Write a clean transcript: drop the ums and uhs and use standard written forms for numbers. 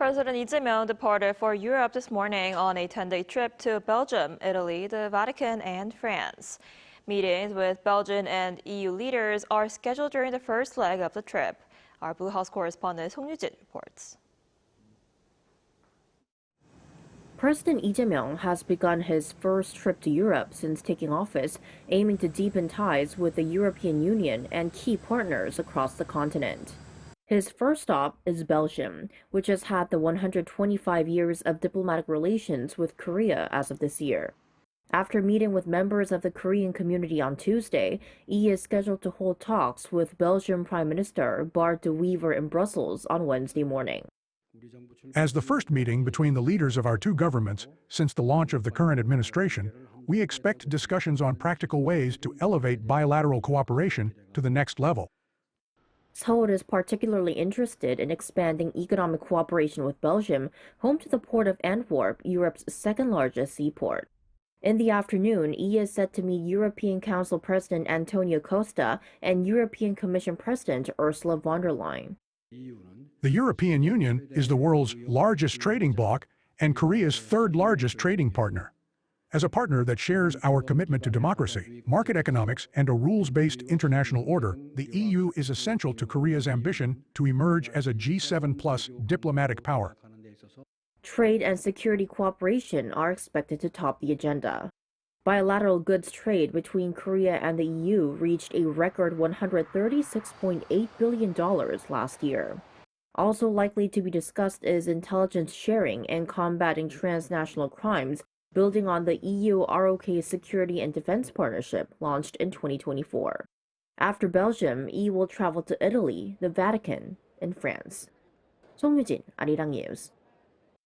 President Lee Jae Myung departed for Europe this morning on a 10-day trip to Belgium, Italy, the Vatican, and France. Meetings with Belgian and EU leaders are scheduled during the first leg of the trip. Our Blue House correspondent Song Yoo-jin reports. President Lee Jae Myung has begun his first trip to Europe since taking office, aiming to deepen ties with the European Union and key partners across the continent. His first stop is Belgium, which has had the 125 years of diplomatic relations with Korea as of this year. After meeting with members of the Korean community on Tuesday, Lee is scheduled to hold talks with Belgian Prime Minister Bart de Wever in Brussels on Wednesday morning. As the first meeting between the leaders of our two governments since the launch of the current administration, we expect discussions on practical ways to elevate bilateral cooperation to the next level. Seoul is particularly interested in expanding economic cooperation with Belgium, home to the port of Antwerp, Europe's second-largest seaport. In the afternoon, Lee is set to meet European Council President Antonio Costa and European Commission President Ursula von der Leyen. The European Union is the world's largest trading bloc and Korea's third-largest trading partner. As a partner that shares our commitment to democracy, market economics, and a rules-based international order, the EU is essential to Korea's ambition to emerge as a G7+ diplomatic power. Trade and security cooperation are expected to top the agenda. Bilateral goods trade between Korea and the EU reached a record $136.8 billion last year. Also likely to be discussed is intelligence sharing and combating transnational crimes, building on the EU-ROK Security and Defense Partnership launched in 2024. After Belgium, Lee will travel to Italy, the Vatican, and France. Song Yoo-jin, ArirangNews.